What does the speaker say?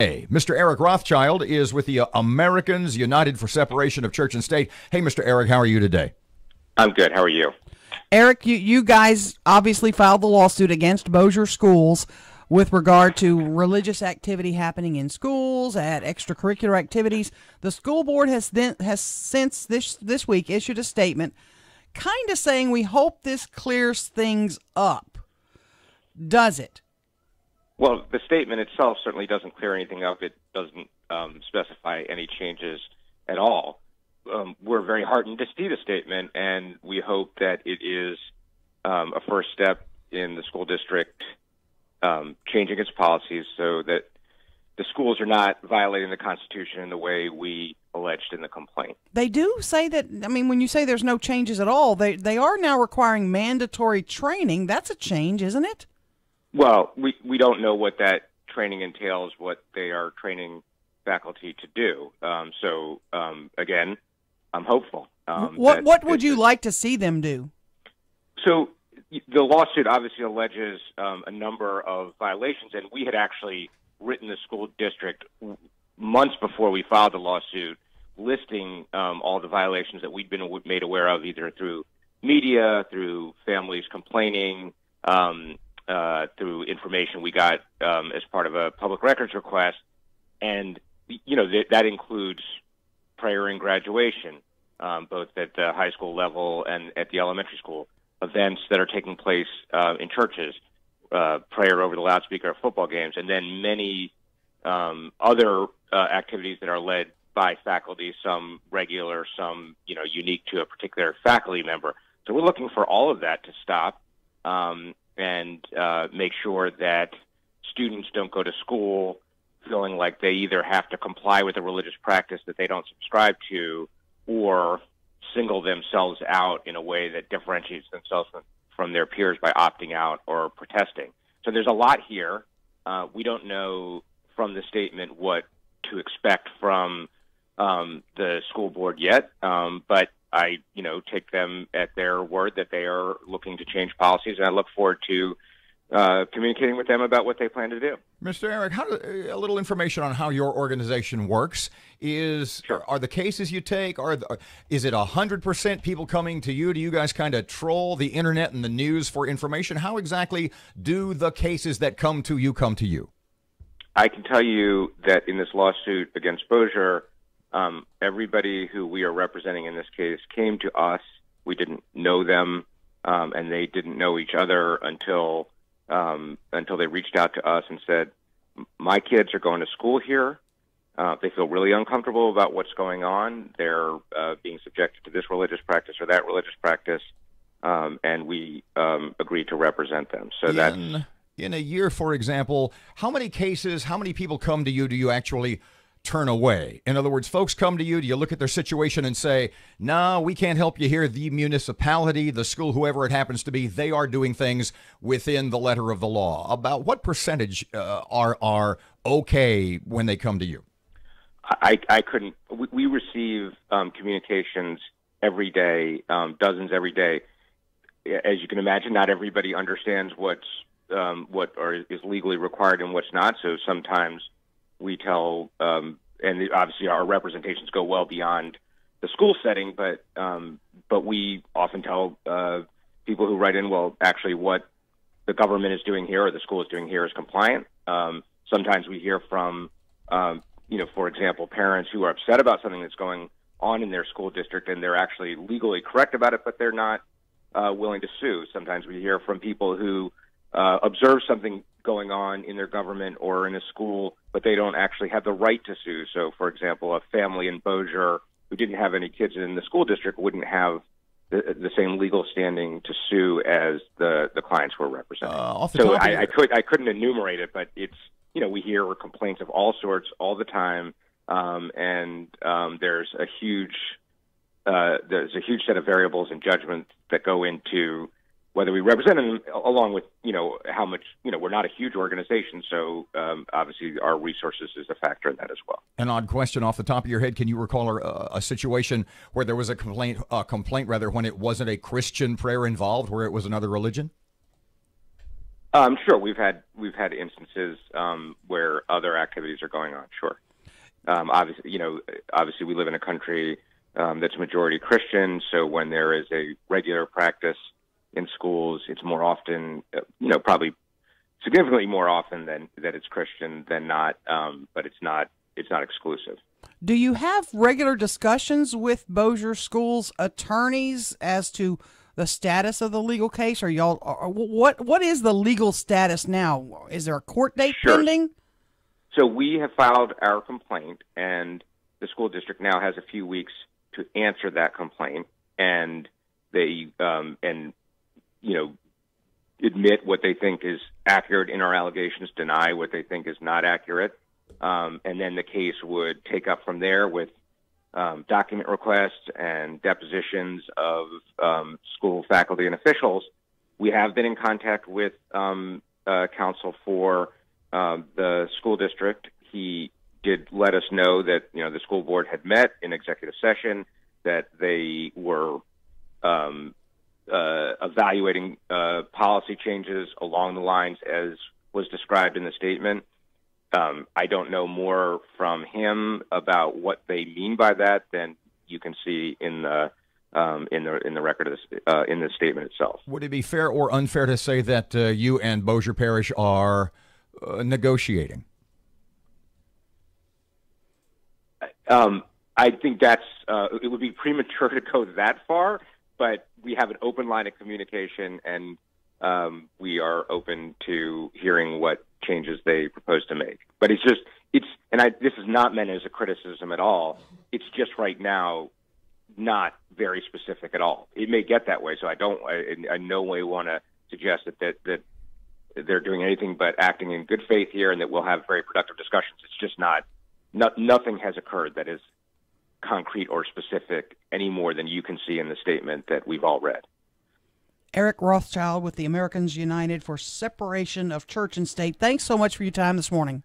Hey, Mr. Eric Rothschild is with the Americans United for Separation of Church and State. Hey, Mr. Eric, how are you today? I'm good. How are you? Eric, you guys obviously filed the lawsuit against Bossier schools with regard to religious activity happening in schools, at extracurricular activities. The school board has since this week issued a statement kind of saying we hope this clears things up. Does it? Well, the statement itself certainly doesn't clear anything up. It doesn't specify any changes at all. We're very heartened to see the statement, and we hope that it is a first step in the school district changing its policies so that the schools are not violating the Constitution in the way we alleged in the complaint. They do say that, I mean, when you say there's no changes at all, they are now requiring mandatory training. That's a change, isn't it? Well, we don't know what that training entails, what they are training faculty to do. Again, I'm hopeful. What would you like to see them do? So the lawsuit obviously alleges a number of violations, and we had actually written the school district months before we filed the lawsuit, listing all the violations that we'd been made aware of, either through media, through families complaining, through information we got as part of a public records request. And, you know, that includes prayer and graduation, both at the high school level and at the elementary school, events that are taking place in churches, prayer over the loudspeaker at football games, and then many other activities that are led by faculty, some regular, some, you know, unique to a particular faculty member. So we're looking for all of that to stop. And make sure that students don't go to school feeling like they either have to comply with a religious practice that they don't subscribe to or single themselves out in a way that differentiates themselves from their peers by opting out or protesting. So there's a lot here. We don't know from the statement what to expect from the school board yet, but I, take them at their word that they are looking to change policies, and I look forward to communicating with them about what they plan to do. Mr. Eric, a little information on how your organization works Sure. Are the cases you take, is it 100% people coming to you? Do you guys kind of troll the internet and the news for information? How exactly do the cases that come to you come to you? I can tell you that in this lawsuit against Bossier, everybody who we are representing in this case came to us. We didn't know them, and they didn't know each other until they reached out to us and said, my kids are going to school here. They feel really uncomfortable about what's going on. They're being subjected to this religious practice or that religious practice, and we agreed to represent them. So in a year, for example, how many people come to you do you actually turn away? In other words, folks come to you, do you look at their situation and say, no, we can't help you here. The municipality, the school, whoever it happens to be, they are doing things within the letter of the law. About what percentage are okay when they come to you? I couldn't. We receive communications every day, dozens every day. As you can imagine, not everybody understands what is legally required and what's not. So sometimes we tell, and obviously our representations go well beyond the school setting, but we often tell people who write in, well, actually what the government is doing here or the school is doing here is compliant. Sometimes we hear from, for example, parents who are upset about something that's going on in their school district and they're actually legally correct about it, but they're not willing to sue. Sometimes we hear from people who observe something going on in their government or in a school, but they don't actually have the right to sue. So, for example, a family in Bossier who didn't have any kids in the school district wouldn't have the same legal standing to sue as the clients we're representing. So I couldn't enumerate it, but it's, we hear complaints of all sorts all the time, and there's a huge set of variables and judgments that go into whether we represent them, along with, how much, we're not a huge organization. So obviously our resources is a factor in that as well. An odd question off the top of your head. Can you recall a situation where there was a complaint when it wasn't a Christian prayer involved, where it was another religion? Sure, we've had instances where other activities are going on. Sure, obviously we live in a country that's majority Christian, so when there is a regular practice in schools, it's more often, probably significantly more often than that it's Christian than not, but it's not exclusive. Do you have regular discussions with Bossier Schools attorneys as to the status of the legal case? What is the legal status now? Is there a court date pending? So we have filed our complaint, and the school district now has a few weeks to answer that complaint, and they admit what they think is accurate in our allegations, deny what they think is not accurate, and then the case would take up from there with document requests and depositions of school faculty and officials. We have been in contact with counsel for the school district. He did let us know that the school board had met in executive session, that they were evaluating policy changes along the lines as was described in the statement. I don't know more from him about what they mean by that than you can see in the record of this, in the statement itself. Would it be fair or unfair to say that you and Bossier Parish are negotiating? I think that's it would be premature to go that far, but we have an open line of communication, and we are open to hearing what changes they propose to make. But this is not meant as a criticism at all. It's just right now not very specific at all. It may get that way, so I in no way want to suggest that they're doing anything but acting in good faith here, and that we'll have very productive discussions. It's just nothing has occurred that is concrete or specific any more than you can see in the statement that we've all read. Eric Rothschild with the Americans United for Separation of Church and State. Thanks so much for your time this morning.